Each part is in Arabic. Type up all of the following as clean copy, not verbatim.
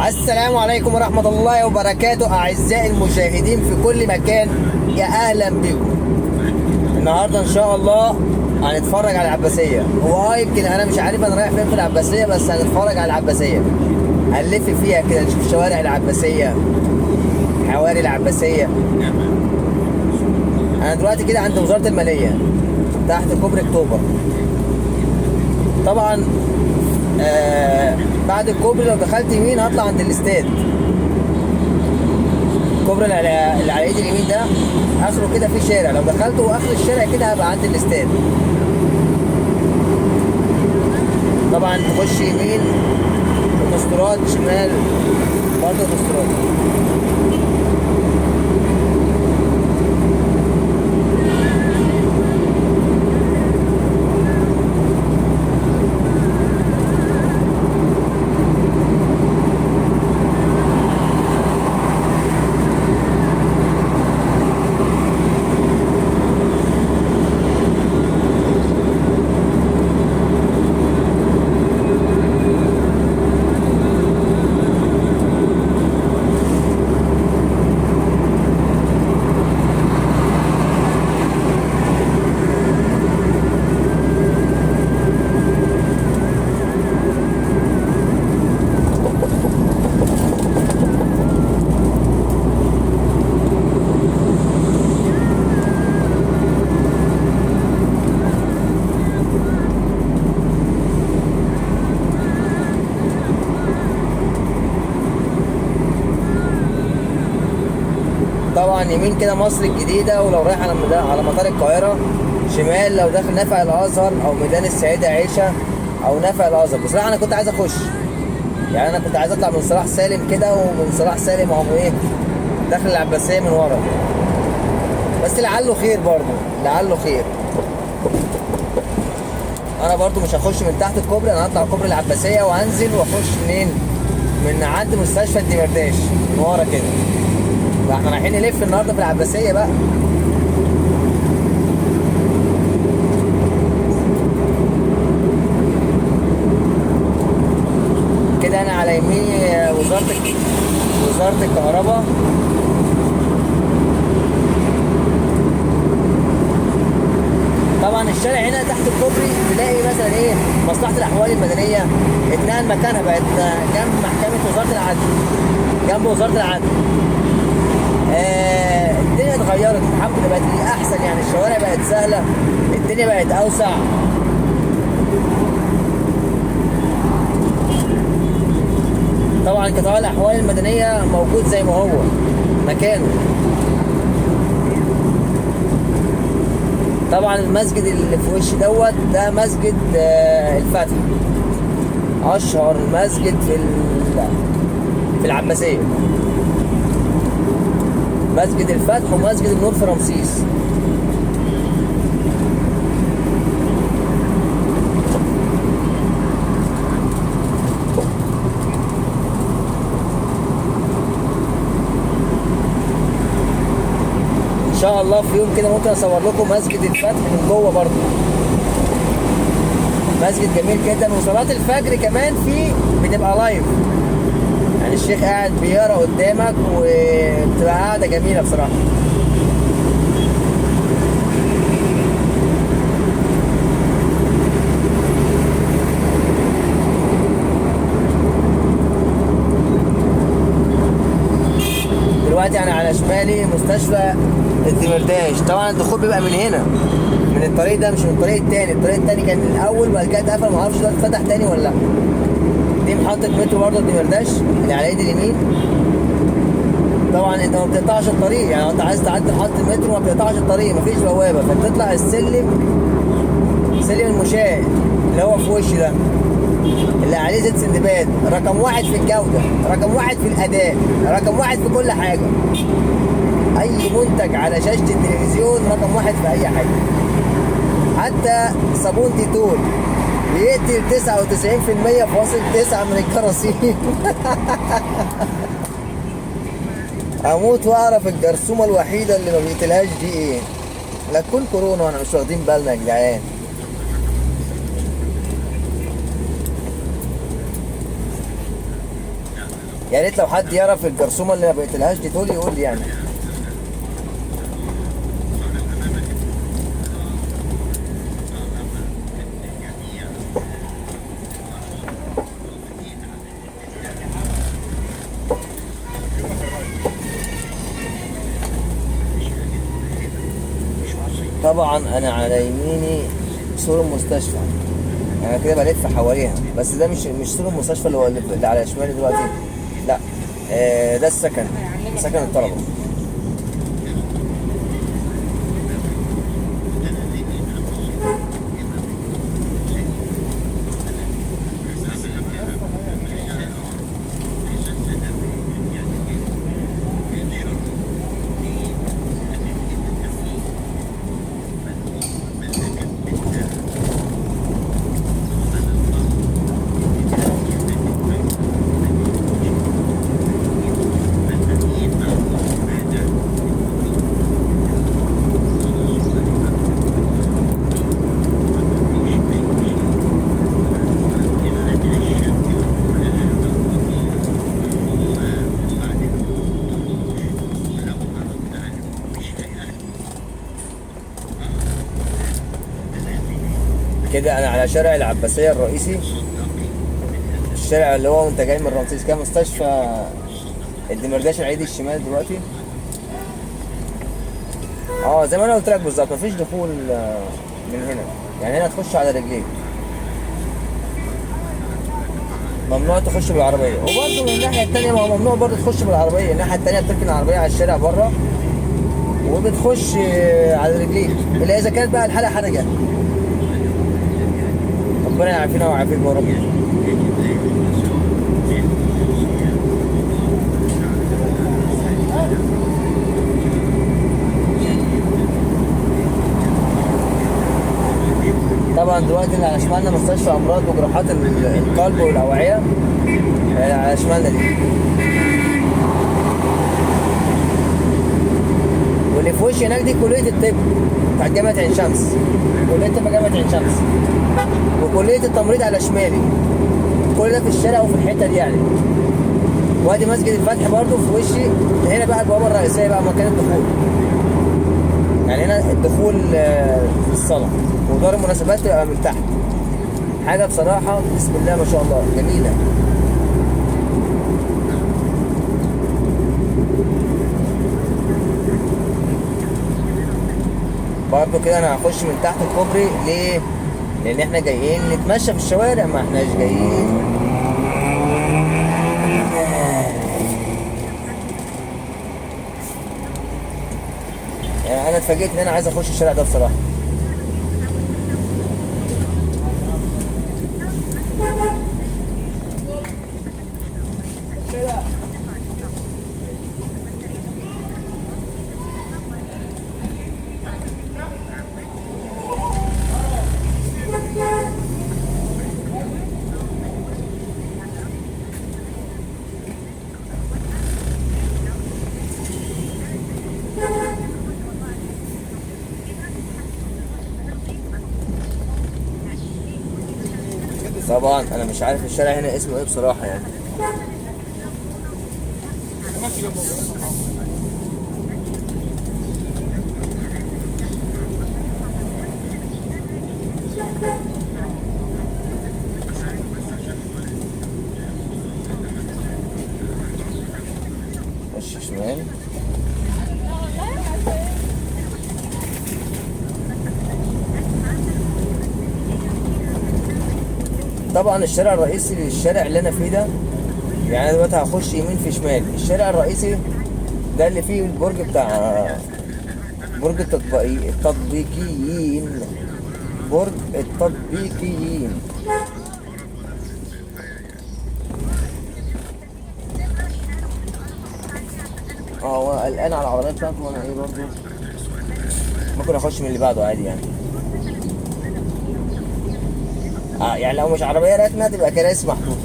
السلام عليكم ورحمة الله وبركاته أعزائي المشاهدين في كل مكان، يا أهلا بكم. النهاردة إن شاء الله هنتفرج على العباسية. هو يمكن أنا مش عارف أنا رايح فين في العباسية، بس هنتفرج على العباسية، هنلف فيها كده نشوف شوارع العباسية، حواري العباسية. أنا دلوقتي كده عند وزارة المالية تحت كوبري أكتوبر. طبعا بعد الكوبري لو دخلت يمين هطلع عند الاستاد. الكوبري اللي على ايدي اليمين ده اخره كده في شارع، لو دخلته اخر الشارع كده هبقى عند الاستاد. طبعا تخش يمين المستورات، شمال برضه المستورات. طبعا يمين كده مصر الجديدة، ولو رايح على مطار القاهرة شمال لو داخل نفق الأزهر أو ميدان السيدة عائشة أو نفق الأزهر. بصراحة أنا كنت عايز أخش، يعني أنا كنت عايز أطلع من صلاح سالم كده، ومن صلاح سالم أهو إيه داخل العباسية من ورا، بس لعله خير برضه، لعله خير. أنا برضه مش هخش من تحت الكوبري، أنا هطلع كوبري العباسية وهنزل وأخش منين؟ من عند مستشفى الدمرداش من ورا كده. احنا رايحين نلف النهارده في العباسيه بقى. كده انا على يميني وزاره الكهرباء. طبعا الشارع هنا تحت الكوبري تلاقي مثلا ايه مصلحه الاحوال المدنيه اتنقل مكانها، بقت جنب محكمه وزاره العدل، جنب وزاره العدل. الدنيا اتغيرت الحمد لله، بقت للأحسن، يعني الشوارع بقت سهلة، الدنيا بقت أوسع. طبعا قطاع الأحوال المدنية موجود زي ما هو مكانه. طبعا المسجد اللي في وش دوت ده مسجد الفتح، أشهر مسجد في العباسية، مسجد الفتح ومسجد النور في رمسيس. ان شاء الله في يوم كده ممكن اصور لكم مسجد الفتح من جوه برضه، مسجد جميل جدا، وصلاة الفجر كمان فيه بتبقى لايف، يعني الشيخ قاعد بيقرا قدامك وبتبقى قاعده جميله بصراحه. دلوقتي انا على شمالي مستشفى الدمرداش. طبعا الدخول بيبقى من هنا، من الطريق ده، مش من الطريق التاني. الطريق التاني كان الاول وبعد كده اتقفل، معرفش دلوقتي اتفتح تاني ولا لا. دي محطة مترو برضه الدمرداش اللي على ايدي اليمين. طبعا انت ما بتقطعش الطريق، يعني انت عايز تعدي محطة المترو ما بتقطعش الطريق، مفيش بوابة، فبتطلع السلم، سلم المشاة اللي هو في وش ده، اللي عليه زيت سندباد، رقم واحد في الجودة، رقم واحد في الأداء، رقم واحد في كل حاجة. أي منتج على شاشة التلفزيون رقم واحد في أي حاجة. حتى صابون ديتول بيقتل 99.9 من الجراثيم. اموت واعرف الجرثومه الوحيده اللي ما بيقتلهاش دي ايه. لا تكون كورونا واحنا مش واخدين بالنا يا جدعان. يا ريت لو حد يعرف الجرثومه اللي ما بقتلهاش دي تقول لي، يقول لي يعني. طبعا انا على يميني سور المستشفى، انا كده بلف حواليها، بس ده مش سور المستشفى اللي هو اللي على شمالي دلوقتي، لا. ده السكن، سكن الطلبه. كده انا على شارع العباسيه الرئيسي، الشارع اللي هو وانت جاي من رمسيس كده مستشفى الدمرداش العيدي الشمال دلوقتي. زي ما انا قلت لك بالظبط، مفيش دخول من هنا، يعني هنا تخش على رجليك، ممنوع تخش بالعربيه. وبرضه من الناحيه التانيه ما هو ممنوع برضه تخش بالعربيه، الناحيه التانيه بتركن العربيه على الشارع بره وبتخش على رجليك، الا اذا كانت بقى الحاله حرجه. ربنا يعافينا ويعافيك يا رب. طبعا دلوقتي اللي على شمالنا مستشفى امراض وجراحات القلب والاوعيه، على شمالنا دي. واللي في وشي هناك دي كليه الطب بتاعت جامعه عين شمس، كليه الطب جامعه عين شمس، وكليه التمريض على شمالي. كل ده في الشارع وفي الحته دي يعني. وادي مسجد الفتح برضو في وشي. هنا بقى البوابه الرئيسيه بقى، مكان الدخول، يعني هنا الدخول الصلاه، ودار المناسبات تبقى من تحت. حاجه بصراحه بسم الله ما شاء الله جميله. برضو كده انا هخش من تحت الكوبري. ليه؟ لان احنا جايين نتمشى في الشوارع، ما احناش جايين يعني. انا اتفاجئت ان انا عايز اخش الشارع ده بصراحه. طبعا انا مش عارف الشارع هنا اسمه ايه بصراحه يعني. خش شمال. طبعا الشارع الرئيسي للشارع اللي انا فيه ده، يعني انا دلوقتي هخش يمين في شمال. الشارع الرئيسي ده اللي فيه البرج بتاع برج التطبيقيين، برج التطبيقيين. هو قلقان على العربيه بتاعته، وانا ايه برضه ممكن اخش من اللي بعده عادي يعني. يعني لو مش عربيه راكنه تبقى كراسي محطوطه.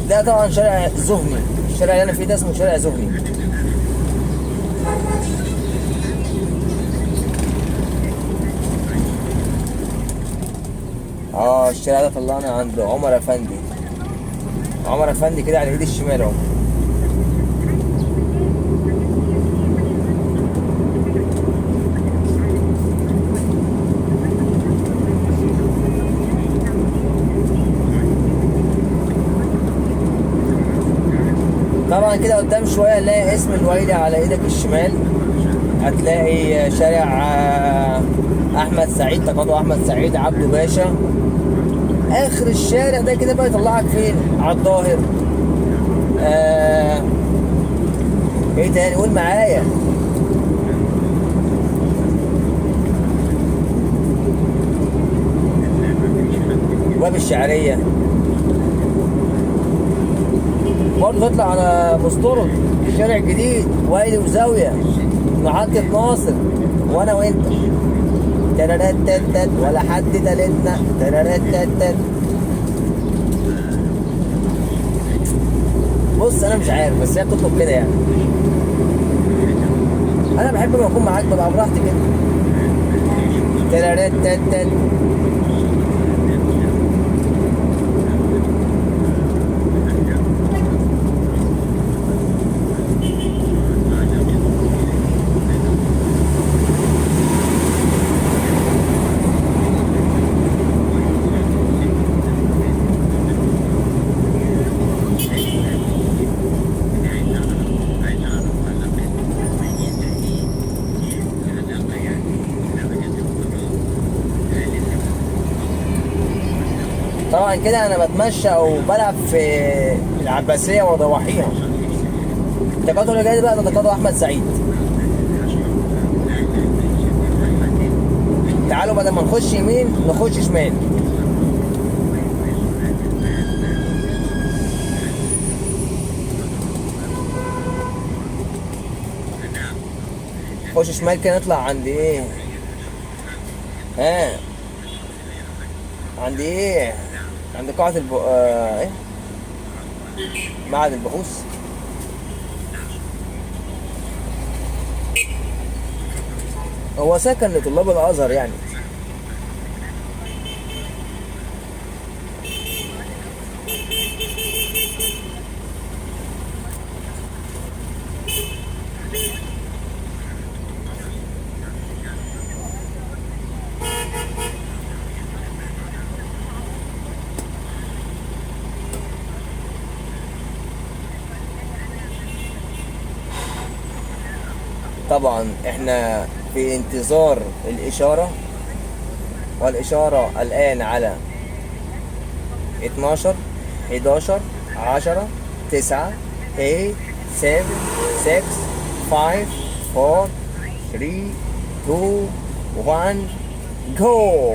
ده طبعا شارع زهني، الشارع اللي انا فيه ده اسمه شارع زهني. الشارع ده طلعنا عند عمر افندي. عمر افندي كده على ايد الشمال اهو. طبعا كده قدام شويه نلاقي اسم الويلي على ايدك الشمال، هتلاقي شارع احمد سعيد، تقاطع احمد سعيد عبده باشا. اخر الشارع ده كده بقى يطلعك فين؟ على الظاهر. ايه تاني؟ قول معايا. باب الشعريه. برضه تطلع على مسترد، الشارع الجديد، ويلي وزاويه، محطة ناصر، وانا وانت. ترارات ولا حد تالتنا. ترارات. بص انا مش عارف، بس هي بتطلب كده يعني. انا بحب لما اكون معاك ببقى براحتي كده. ترارات. طبعا كده انا بتمشى او بلعب في العباسيه وضواحيها. التقاطع اللي جاي بقى ده تقاطع احمد سعيد. تعالوا بدل ما نخش يمين نخش شمال. نخش شمال كده نطلع عند ايه؟ عند ايه؟ عند قاعة ايه؟ معهد البحوث. هو سكن لطلاب الازهر يعني. طبعا احنا في انتظار الاشارة، والاشارة الان على 12 11 10 9 8 7 6 5 4 3 2 1 جو.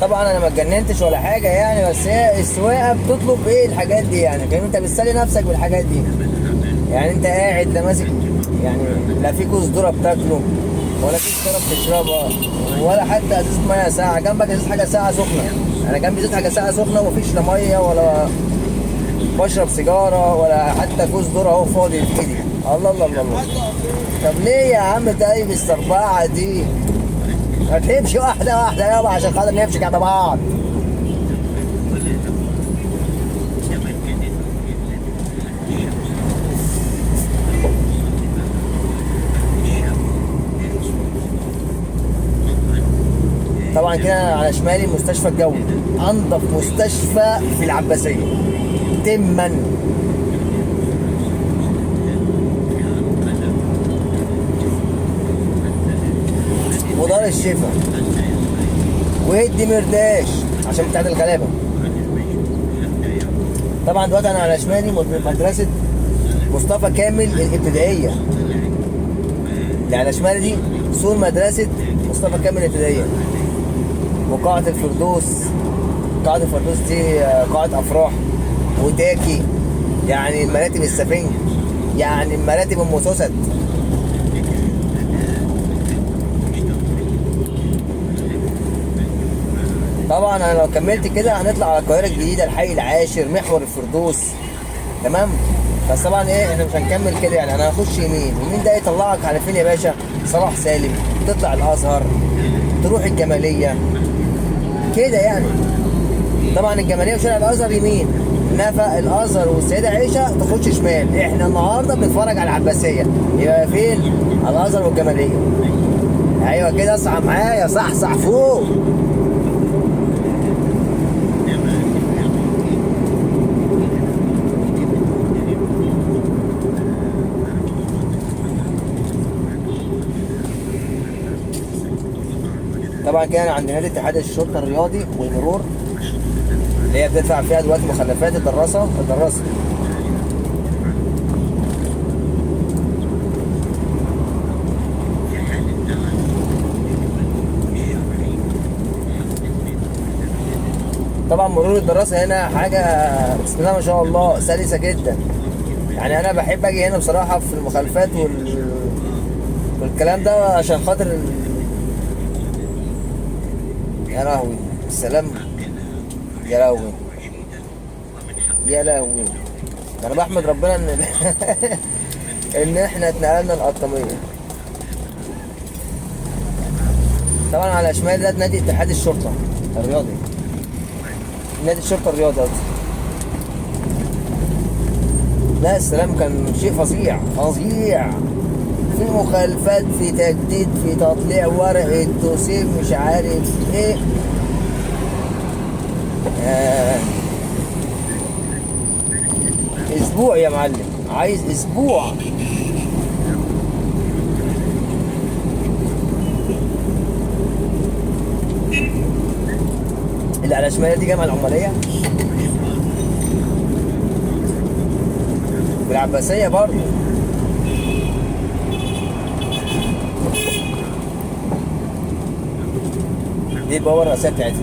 طبعا انا ما اتجننتش ولا حاجه يعني، بس هي السواقه بتطلب ايه الحاجات دي يعني، فاهم؟ انت بتسلي نفسك بالحاجات دي يعني. انت قاعد لا ماسك يعني، لا في كوز ذره بتاكله، ولا في سيجاره بتشربها، ولا حتى ازازه ميه ساقعه جنبك، ازازه حاجه ساقعه سخنه. انا جنبي ازازه حاجه ساقعه سخنه ومفيش لا ميه ولا بشرب سيجاره ولا حتى كوز ذره اهو فاضي في ايدي. الله الله الله الله. طب ليه يا عم تايب السرباعه دي؟ ما تمشي واحدة واحدة يابا عشان خاطر نمشي كده بعض. طبعا كده على شمالي مستشفى الجوي، انضف مستشفى في العباسية تما. ودار الشفا وهدي مرداش عشان بتاعت الغلابه. طبعا دلوقتي انا على شمالي مدرسه مصطفى كامل الابتدائيه. اللي على شمالي دي سور مدرسه مصطفى كامل الابتدائيه. وقاعه الفردوس، قاعه الفردوس دي قاعه افراح وتاكي، يعني المراتب السفنج، يعني المراتب ام سوست. طبعا انا لو كملت كده هنطلع على القاهره الجديده، الحي العاشر، محور الفردوس. تمام. بس طبعا ايه، احنا مش هنكمل كده يعني. انا هخش يمين ده يطلعك على فين يا باشا؟ صلاح سالم، تطلع الازهر، تروح الجماليه كده يعني. طبعا الجماليه وشارع الازهر يمين، نفق الازهر والسيده عائشه تخش شمال. احنا النهارده بنتفرج على العباسيه، يبقى فين؟ على الازهر والجماليه. ايوه كده، اصحى معايا، صح فوق. طبعا كده عند نادي اتحاد الشرطه الرياضي والمرور، اللي هي بتدفع فيها دلوقتي مخلفات الدراسه. طبعا مرور الدراسه هنا حاجه بسم الله ما شاء الله سلسه جدا. يعني انا بحب اجي هنا بصراحه في المخالفات والكلام ده عشان خاطر يا لهوي السلام، يا لهوي يا لهوي. انا بحمد ربنا ان ان احنا اتنقلنا القطاميه. طبعا على شمال ده نادي اتحاد الشرطه الرياضي، نادي الشرطه الرياضي قصدي. لا السلام كان شيء فظيع، في مخالفات، في تجديد، في تطليع ورقه توصيل، مش عارف ايه. اسبوع يا معلم، عايز اسبوع. اللي على شمال دي جامعه العماليه، والعباسيه برضه. دي البوابه الرئيسيه بتاعتها،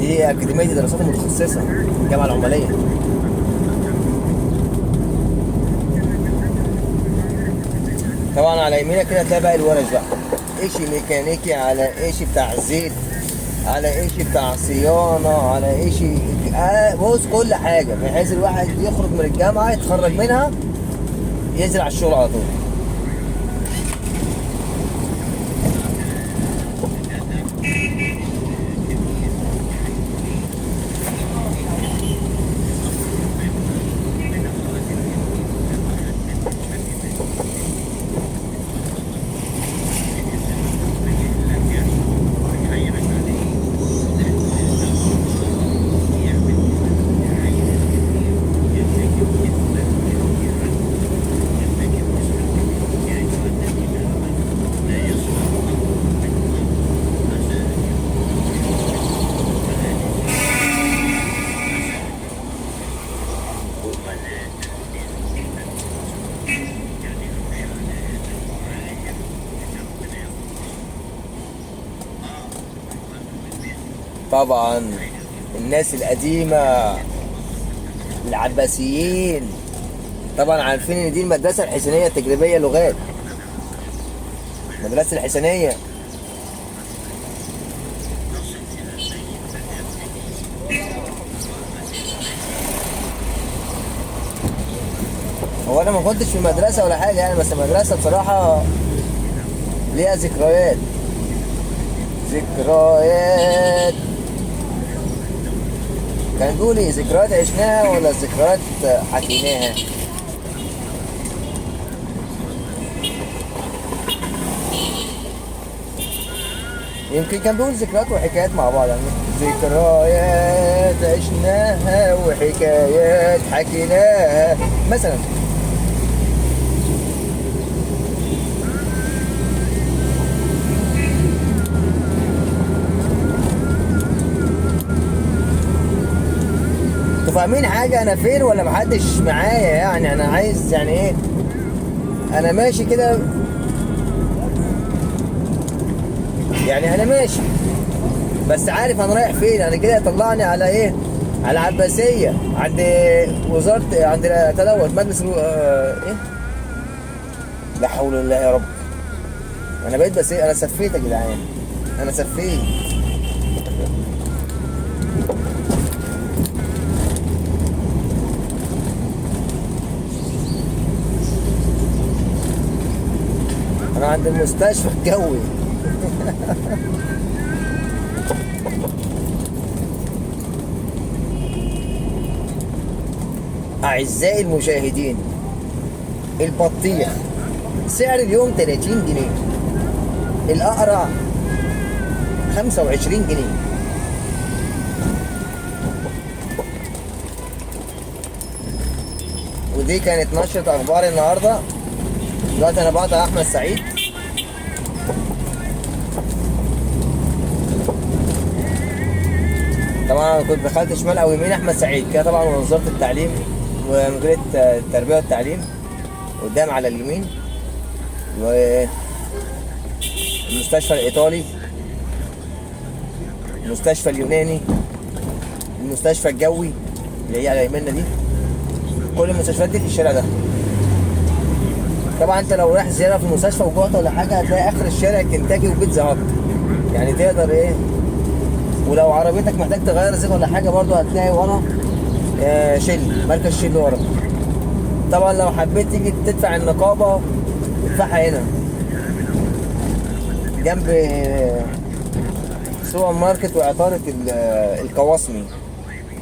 دي اكاديميه الدراسات المتخصصه الجامعه العماليه. طبعا على يمينك كده تلاقي بقى الورش بقى، ايشي ميكانيكي، على ايشي بتاع زيت، على ايشي بتاع صيانه، على ايشي بص كل حاجه، بحيث الواحد يخرج من الجامعه يتخرج منها ينزل على الشغل على طول. طبعا الناس القديمة العباسيين طبعا عارفين ان دي المدرسة الحسينية التجريبية لغات، مدرسة الحسينية. هو انا ما كنتش في مدرسة ولا حاجة يعني، بس المدرسة بصراحة ليها ذكريات. كان بيقولي ذكريات عشناها ولا ذكريات حكيناها. يمكن كان بيقول ذكريات وحكايات مع بعض يعني، ذكريات عشناها وحكايات حكيناها مثلا. انتوا فاهمين حاجة انا فين ولا محدش معايا؟ يعني انا عايز يعني ايه، انا ماشي كده يعني، انا ماشي بس عارف انا رايح فين. انا كده يطلعني على ايه؟ على العباسية، عند وزارة، عند تلوث مجلس ايه، لا حول الله يا رب. انا بقيت بس ايه، انا سفيت يا جدعان، انا سفيت. انا عند المستشفى الجوي. اعزائي المشاهدين، البطيخ سعر اليوم 30 جنيه، الاقرع 25 جنيه. ودي كانت نشرة اخبار النهارده. دلوقتي انا بقطع احمد سعيد. طبعا كنت دخلت شمال او يمين احمد سعيد كده، طبعا وزارة التعليم ومديرية التربية والتعليم قدام على اليمين، والمستشفى الايطالي، المستشفى اليوناني، المستشفى الجوي اللي هي على يميننا دي. كل المستشفيات دي في الشارع ده. طبعا انت لو رايح زياره في المستشفى وجوعت ولا حاجه هتلاقي اخر الشارع كنتاكي وبيتزا هات، يعني تقدر ايه. ولو عربيتك محتاج تغير زيت ولا حاجه برضو هتلاقي ورا شيل، مركز شيل ورا. طبعا لو حبيت تيجي تدفع النقابه تدفعها هنا جنب سوبر ماركت وعطارة القواسمي،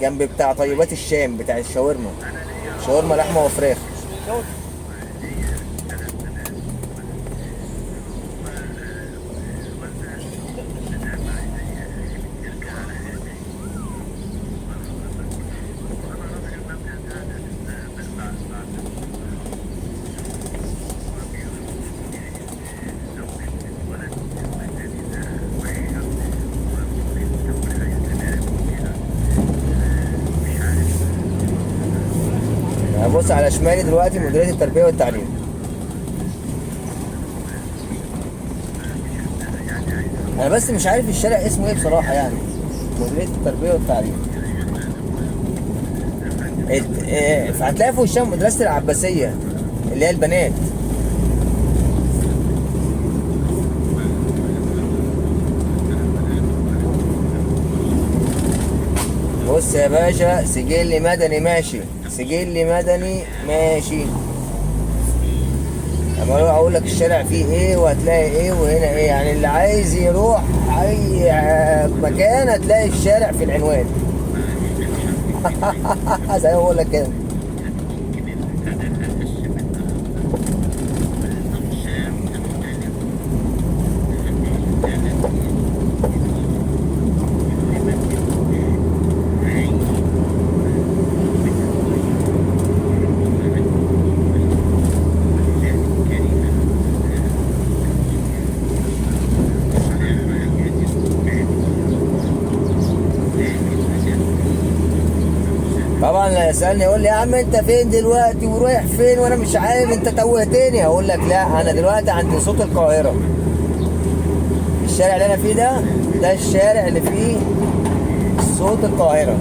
جنب بتاع طيبات الشام بتاع الشاورما، شاورما لحمه وفراخ. هبص على شمالي دلوقتي مديرية التربية والتعليم. انا بس مش عارف الشارع اسمه ايه بصراحة، يعني مديرية التربية والتعليم. هتلاقي في وشها مدرسة العباسية اللي هي البنات. بص يا باشا، سجل مدني ماشي، سجل مدني ماشي. اما اروح اقول لك الشارع فيه ايه وهتلاقي ايه وهنا ايه، يعني اللي عايز يروح اي مكان هتلاقي الشارع في العنوان. زي ما بقول لك كده. طبعا اللي يسالني يقول لي يا عم انت فين دلوقتي ورايح فين وانا مش عارف، انت توهتني. اقول لك لا، انا دلوقتي عند صوت القاهره. الشارع اللي انا فيه ده الشارع اللي فيه صوت القاهره.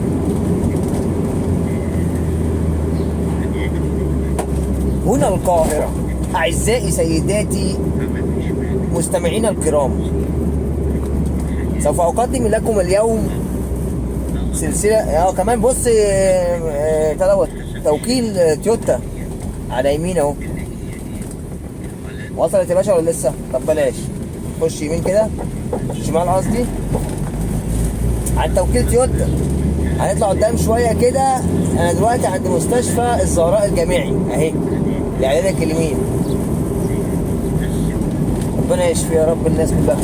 هنا القاهره. اعزائي سيداتي مستمعينا الكرام، سوف اقدم لكم اليوم سلسله. كمان بص توكيل تويوتا على يمين اهو. وصلت يا باشا ولا لسه؟ طب بلاش، خش يمين كده، شمال قصدي، على توكيل تويوتا. هنطلع قدام شويه كده. انا دلوقتي عند مستشفى الزهراء الجامعي اهي اللي على يدك اليمين. ربنا يشفي يا رب الناس كلها،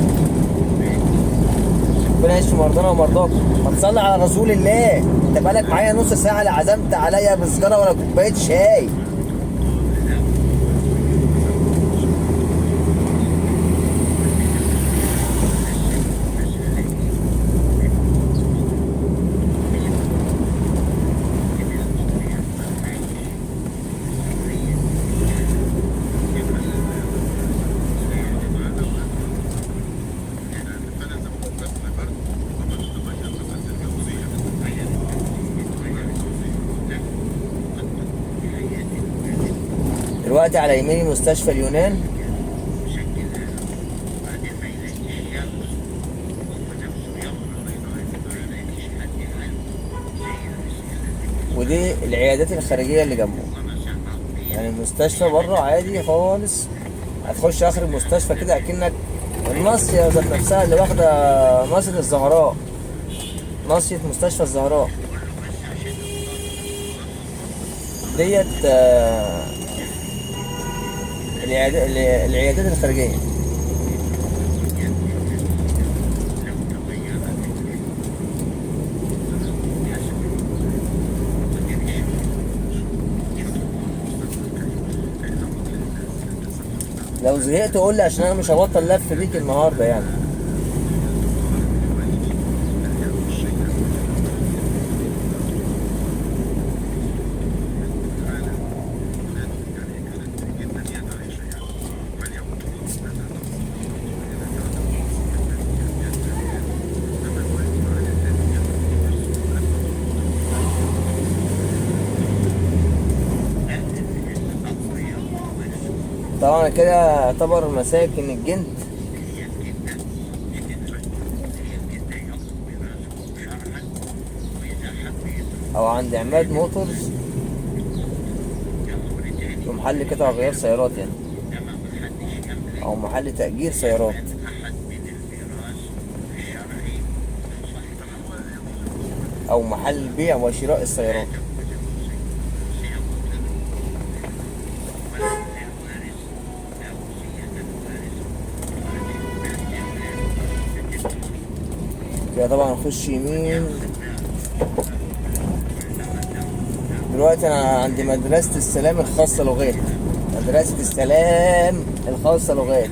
ربنا يشفي مرضانا ومرضاكم. ما تصلي على رسول الله. انت بقالك معايا نص ساعه لا عزمت عليا بسجاره ولا كوبايه شاي. دلوقتي على يميني مستشفى اليونان. ودي العيادات الخارجية اللي جنبه. يعني المستشفى بره عادي خالص، هتخش اخر المستشفى كده اكنك الناصية ذات نفسها اللي واخدة ناصية الزهراء، ناصية مستشفى الزهراء ديت العيادات الخارجية. لو زهقت قول لي عشان انا مش هبطل لف بيك النهارده يعني. طبعا كده يعتبر مساكن الجند او عند عماد موتورز ومحل قطع غيار سيارات يعني، او محل تأجير سيارات، او محل بيع وشراء السيارات. كده طبعا نخش يمين. دلوقتي انا عند مدرسة السلام الخاصة لغات، مدرسة السلام الخاصة لغات.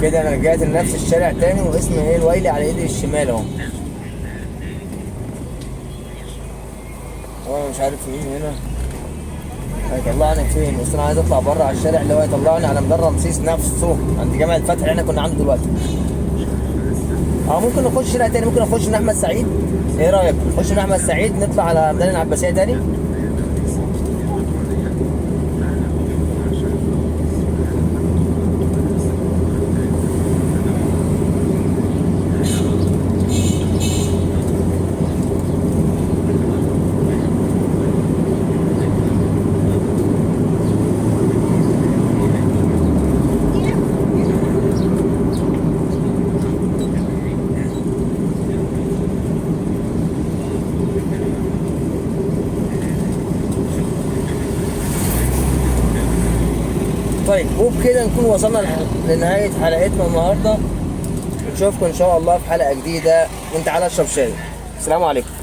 كده انا رجعت لنفس الشارع تاني، واسم ايه الويلي على ايدي الشمال اهو. وانا مش عارف مين هنا هيطلعني فين، بس انا عايز اطلع بره على الشارع اللي هو يطلعني على مدار رمسيس نفسه عند جامع الفتح اللي احنا كنا عنده دلوقتي. ممكن نخش شارع تاني، ممكن نخش من احمد سعيد. ايه رايك نخش من احمد سعيد نطلع على ميدان العباسيه تاني؟ طيب وبكده نكون وصلنا لنهاية حلقتنا النهارده. نشوفكم ان شاء الله في حلقة جديدة، وانت على اشرب شاي. السلام عليكم.